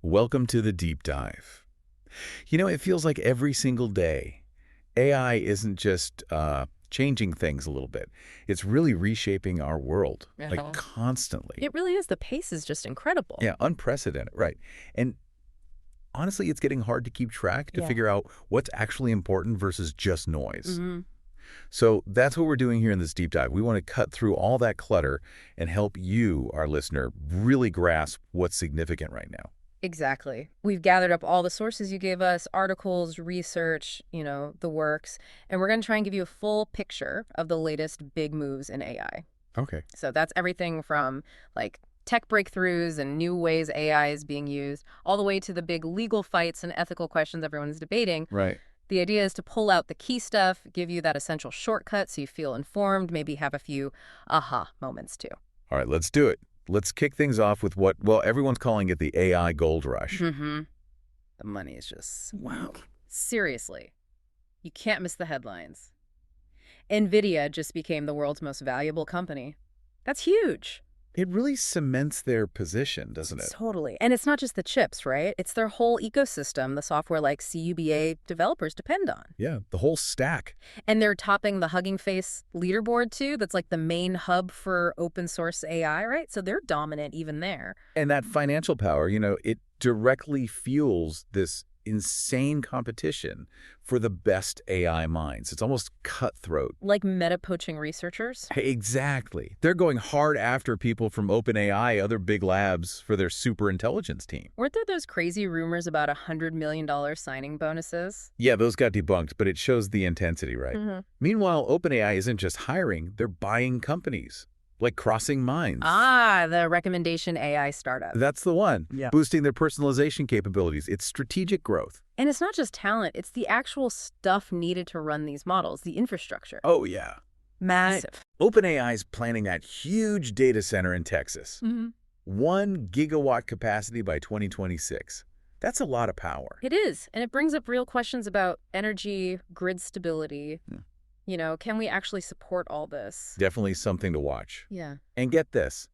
Welcome to the deep dive. It feels like every single day, AI isn't just changing things a little bit. It's really reshaping our world, like constantly. It really is. The pace is just incredible. Yeah, unprecedented, right. And honestly, it's getting hard to keep track to Yeah. figure out what's actually important versus just noise. hmm So that's what we're doing here in this deep dive. We want to cut through all that clutter and help you, our listener, really grasp what's significant right now. Exactly. We've gathered up all the sources you gave us, articles, research, the works, and we're going to try and give you a full picture of the latest big moves in AI. Okay. So that's everything from like tech breakthroughs and new ways AI is being used, all the way to the big legal fights and ethical questions everyone's debating. Right. The idea is to pull out the key stuff, give you that essential shortcut so you feel informed, maybe have a few aha moments too. All right, let's do it. Let's kick things off with what, well, everyone's calling it the AI gold rush. Mm-hmm. The money is just, wow. Seriously, you can't miss the headlines. NVIDIA just became the world's most valuable company. That's huge. It really cements their position, doesn't it? Totally. And it's not just the chips, right? It's their whole ecosystem, the software like CUBA developers depend on. Yeah, the whole stack. And they're topping the Hugging Face leaderboard too. That's like the main hub for open source AI, right? So they're dominant even there. And that financial power, it directly fuels this insane competition for the best AI minds. It's almost cutthroat. Like meta poaching researchers? Exactly. They're going hard after people from OpenAI, other big labs, for their super intelligence team. Weren't there those crazy rumors about $100 million signing bonuses? Yeah, those got debunked, but it shows the intensity, right? Mm-hmm. Meanwhile, OpenAI isn't just hiring, they're buying companies, like Crossing Minds. Ah, the recommendation AI startup. That's the one. Yeah. Boosting their personalization capabilities. It's strategic growth. And it's not just talent, it's the actual stuff needed to run these models, the infrastructure. Oh, yeah. Massive. OpenAI's planning that huge data center in Texas. Mm-hmm. 1 gigawatt capacity by 2026. That's a lot of power. It is, and it brings up real questions about energy, grid stability. Can we actually support all this? Definitely something to watch. Yeah. And get this,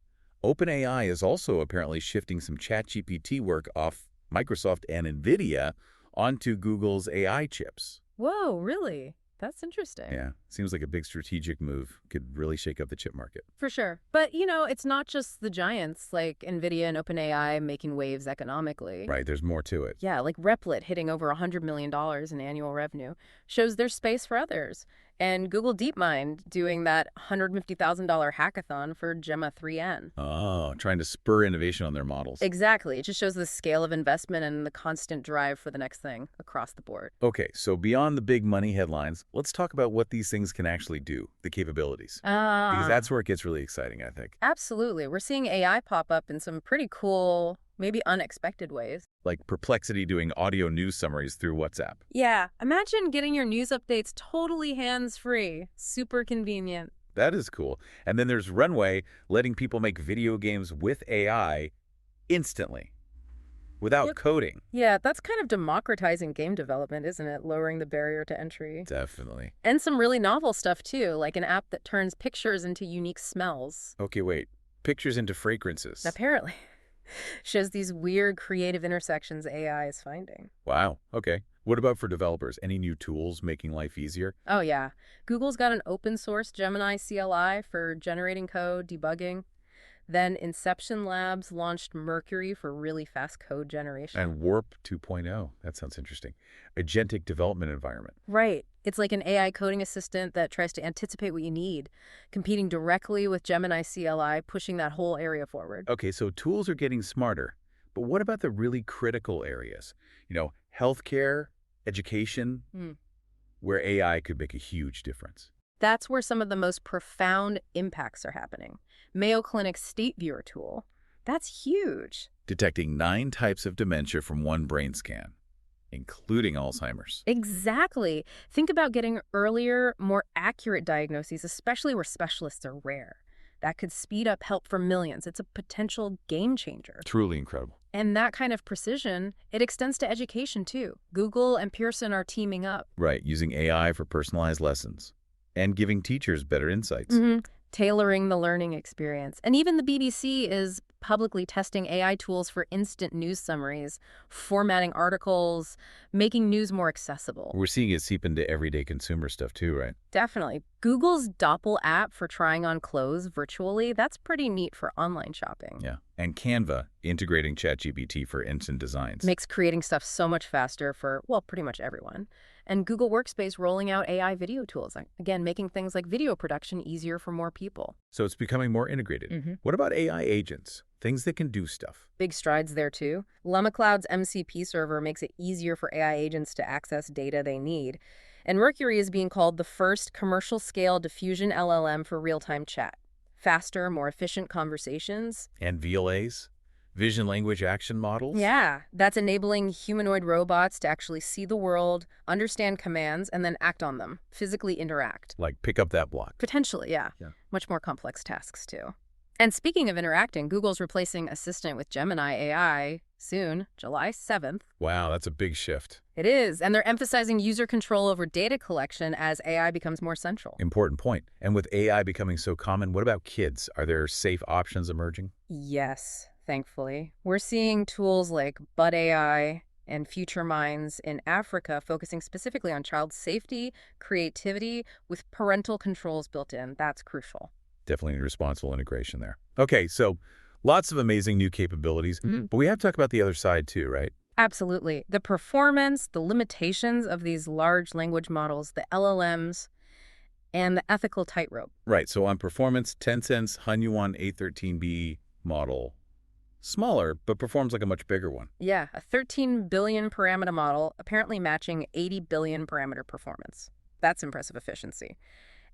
OpenAI is also apparently shifting some ChatGPT work off Microsoft and NVIDIA onto Google's AI chips. Whoa, really? That's interesting. Yeah, seems like a big strategic move. Could really shake up the chip market. For sure. But, it's not just the giants like NVIDIA and OpenAI making waves economically. Right, there's more to it. Yeah, like Replit hitting over $100 million in annual revenue shows there's space for others. And Google DeepMind doing that $150,000 hackathon for Gemma 3N. Oh, trying to spur innovation on their models. Exactly. It just shows the scale of investment and the constant drive for the next thing across the board. Okay, so beyond the big money headlines, let's talk about what these things can actually do, the capabilities. Because that's where it gets really exciting, I think. Absolutely. We're seeing AI pop up in some pretty cool, maybe unexpected ways. Like Perplexity doing audio news summaries through WhatsApp. Yeah. Imagine getting your news updates totally hands-free. Super convenient. That is cool. And then there's Runway letting people make video games with AI instantly, without coding. Yeah, that's kind of democratizing game development, isn't it? Lowering the barrier to entry. Definitely. And some really novel stuff, too, like an app that turns pictures into unique smells. Okay, wait. Pictures into fragrances. Apparently. Shows these weird creative intersections AI is finding. Wow. Okay. What about for developers? Any new tools making life easier? Oh, yeah. Google's got an open source Gemini CLI for generating code, debugging. Then Inception Labs launched Mercury for really fast code generation. And Warp 2.0. That sounds interesting. Agentic development environment. Right. It's like an AI coding assistant that tries to anticipate what you need, competing directly with Gemini CLI, pushing that whole area forward. Okay, so tools are getting smarter. But what about the really critical areas? Healthcare, education, where AI could make a huge difference. That's where some of the most profound impacts are happening. Mayo Clinic's State Viewer tool, that's huge. Detecting 9 types of dementia from one brain scan, including Alzheimer's. Exactly. Think about getting earlier, more accurate diagnoses, especially where specialists are rare. That could speed up help for millions. It's a potential game changer. Truly incredible. And that kind of precision, it extends to education too. Google and Pearson are teaming up. Right, using AI for personalized lessons and giving teachers better insights. Tailoring the learning experience. And even the BBC is publicly testing AI tools for instant news summaries, formatting articles, making news more accessible. We're seeing it seep into everyday consumer stuff too, right? Definitely. Google's Doppel app for trying on clothes virtually, that's pretty neat for online shopping. Yeah. And Canva integrating ChatGPT for instant designs. Makes creating stuff so much faster for, well, pretty much everyone. And Google Workspace rolling out AI video tools, again, making things like video production easier for more people. So it's becoming more integrated. What about AI agents? Things that can do stuff. Big strides there, too. LlamaCloud's MCP server makes it easier for AI agents to access data they need. And Mercury is being called the first commercial-scale diffusion LLM for real-time chat. Faster, more efficient conversations. And VLAs? Vision language action models? Yeah, that's enabling humanoid robots to actually see the world, understand commands, and then act on them, physically interact. Like pick up that block. Potentially, yeah. Much more complex tasks, too. And speaking of interacting, Google's replacing Assistant with Gemini AI soon, July 7th. Wow, that's a big shift. It is, and they're emphasizing user control over data collection as AI becomes more central. Important point. And with AI becoming so common, what about kids? Are there safe options emerging? Yes, thankfully. We're seeing tools like Bud AI and Future Minds in Africa focusing specifically on child safety, creativity, with parental controls built in. That's crucial. Definitely responsible integration there. Okay, so lots of amazing new capabilities, but we have to talk about the other side too, right? Absolutely. The performance, the limitations of these large language models, the LLMs, and the ethical tightrope. Right, so on performance, Tencent's Hunyuan A13B model, smaller, but performs like a much bigger one. Yeah, a 13 billion parameter model, apparently matching 80 billion parameter performance. That's impressive efficiency.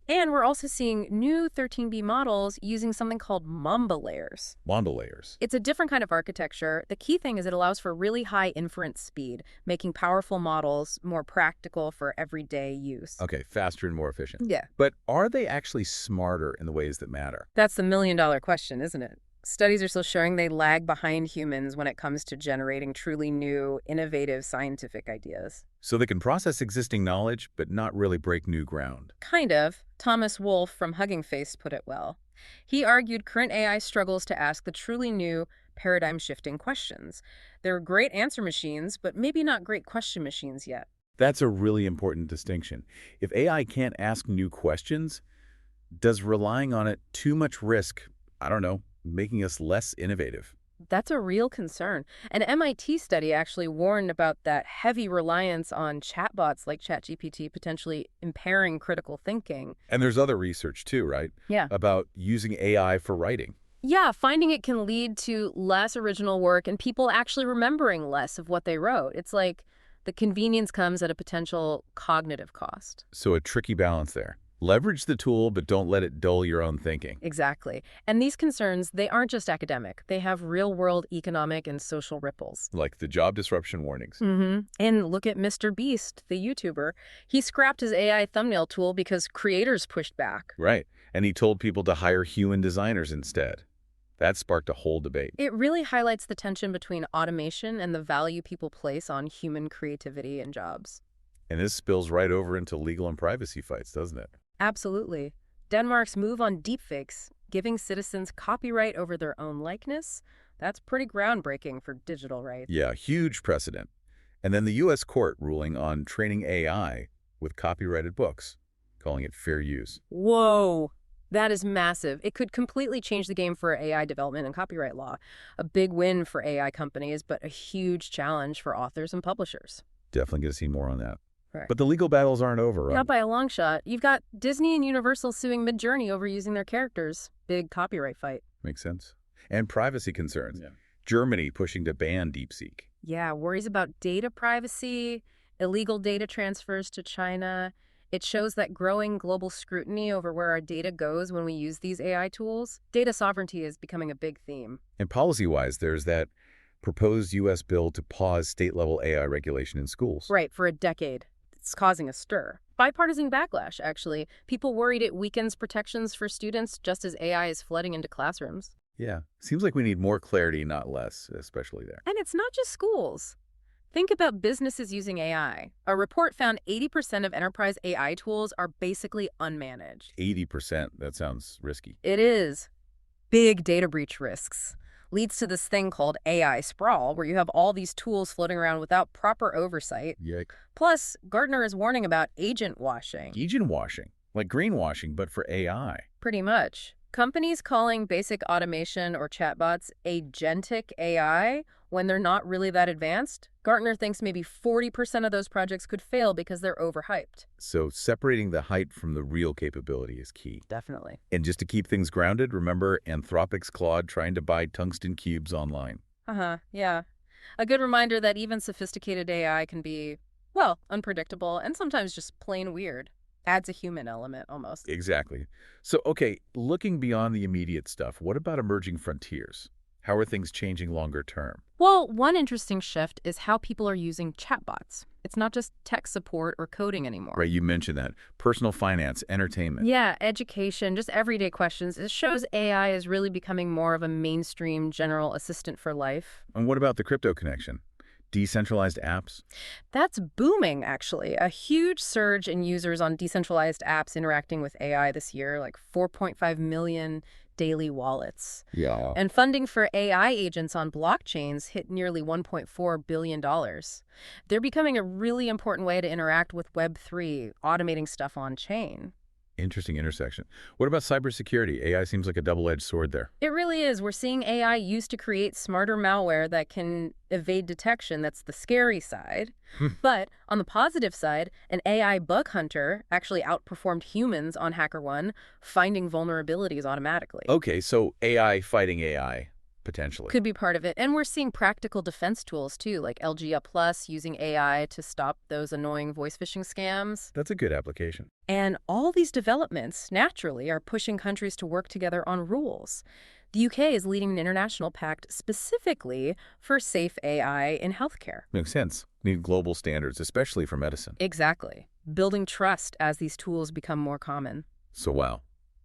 And we're also seeing new 13B models using something called Mamba layers. Mamba layers. It's a different kind of architecture. The key thing is it allows for really high inference speed, making powerful models more practical for everyday use. Okay, faster and more efficient. Yeah. But are they actually smarter in the ways that matter? That's the million-dollar question, isn't it? Studies are still showing they lag behind humans when it comes to generating truly new, innovative scientific ideas. So they can process existing knowledge, but not really break new ground. Kind of. Thomas Wolfe from Hugging Face put it well. He argued current AI struggles to ask the truly new, paradigm-shifting questions. They're great answer machines, but maybe not great question machines yet. That's a really important distinction. If AI can't ask new questions, does relying on it too much risk, I don't know, making us less innovative? That's a real concern. An MIT study actually warned about that heavy reliance on chatbots like ChatGPT potentially impairing critical thinking. And there's other research too, right? Yeah. About using AI for writing. Yeah, finding it can lead to less original work and people actually remembering less of what they wrote. It's like the convenience comes at a potential cognitive cost. So a tricky balance there. Leverage the tool, but don't let it dull your own thinking. Exactly. And these concerns, they aren't just academic. They have real-world economic and social ripples. Like the job disruption warnings. And look at Mr. Beast, the YouTuber. He scrapped his AI thumbnail tool because creators pushed back. Right. And he told people to hire human designers instead. That sparked a whole debate. It really highlights the tension between automation and the value people place on human creativity and jobs. And this spills right over into legal and privacy fights, doesn't it? Absolutely. Denmark's move on deepfakes, giving citizens copyright over their own likeness, that's pretty groundbreaking for digital rights. Yeah, huge precedent. And then the U.S. court ruling on training AI with copyrighted books, calling it fair use. Whoa, that is massive. It could completely change the game for AI development and copyright law. A big win for AI companies, but a huge challenge for authors and publishers. Definitely going to see more on that. Right. But the legal battles aren't over, right? Not by a long shot. You've got Disney and Universal suing Midjourney over using their characters. Big copyright fight. Makes sense. And privacy concerns. Yeah. Germany pushing to ban DeepSeek. Yeah, worries about data privacy, illegal data transfers to China. It shows that growing global scrutiny over where our data goes when we use these AI tools. Data sovereignty is becoming a big theme. And policy-wise, there's that proposed U.S. bill to pause state-level AI regulation in schools. Right, for a decade. It's causing a stir. Bipartisan backlash, actually. People worried it weakens protections for students just as AI is flooding into classrooms. Yeah. Seems like we need more clarity, not less, especially there. And it's not just schools. Think about businesses using AI. A report found 80% of enterprise AI tools are basically unmanaged. 80%? That sounds risky. It is. Big data breach risks. leads to this thing called AI sprawl, where you have all these tools floating around without proper oversight. Yikes. Plus, Gartner is warning about agent washing. Agent washing, like greenwashing, but for AI. Pretty much. Companies calling basic automation or chatbots agentic AI when they're not really that advanced. Gartner thinks maybe 40% of those projects could fail because they're overhyped. So separating the hype from the real capability is key. Definitely. And just to keep things grounded, remember Anthropic's Claude trying to buy tungsten cubes online. Yeah. A good reminder that even sophisticated AI can be, well, unpredictable and sometimes just plain weird. Adds a human element almost. Exactly. So, okay, looking beyond the immediate stuff, what about emerging frontiers? How are things changing longer term? Well, one interesting shift is how people are using chatbots. It's not just tech support or coding anymore. Right, you mentioned that. Personal finance, entertainment. Yeah, education, just everyday questions. It shows AI is really becoming more of a mainstream general assistant for life. And what about the crypto connection? Decentralized apps? That's booming, actually. A huge surge in users on decentralized apps interacting with AI this year, like 4.5 million daily wallets. Yeah. And funding for AI agents on blockchains hit nearly $1.4 billion. They're becoming a really important way to interact with Web3, automating stuff on chain. Interesting intersection. What about cybersecurity? AI seems like a double-edged sword there. It really is. We're seeing AI used to create smarter malware that can evade detection. That's the scary side. But on the positive side, an AI bug hunter actually outperformed humans on HackerOne, finding vulnerabilities automatically. Okay, so AI fighting AI, potentially. Could be part of it. And we're seeing practical defense tools, too, like LG Plus using AI to stop those annoying voice phishing scams. That's a good application. And all these developments, naturally, are pushing countries to work together on rules. The UK is leading an international pact specifically for safe AI in healthcare. Makes sense. Need global standards, especially for medicine. Exactly. Building trust as these tools become more common. So wow,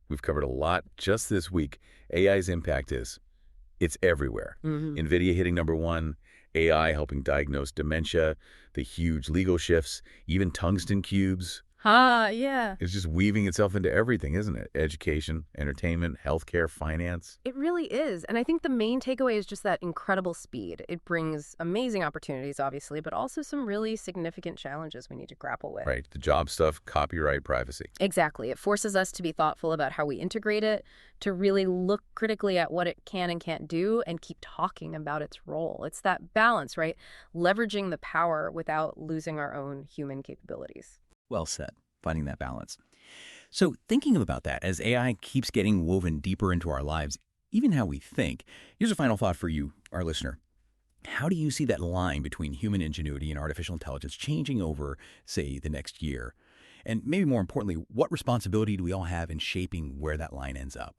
we've covered a lot just this week. AI's impact is, it's everywhere. NVIDIA hitting #1, AI helping diagnose dementia, the huge legal shifts, even tungsten cubes. Yeah. It's just weaving itself into everything, isn't it? Education, entertainment, healthcare, finance. It really is. And I think the main takeaway is just that incredible speed. It brings amazing opportunities, obviously, but also some really significant challenges we need to grapple with. Right, the job stuff, copyright, privacy. Exactly. It forces us to be thoughtful about how we integrate it, to really look critically at what it can and can't do, and keep talking about its role. It's that balance, right? Leveraging the power without losing our own human capabilities. Well said, finding that balance. So thinking about that, as AI keeps getting woven deeper into our lives, even how we think, here's a final thought for you, our listener. How do you see that line between human ingenuity and artificial intelligence changing over, say, the next year? And maybe more importantly, what responsibility do we all have in shaping where that line ends up?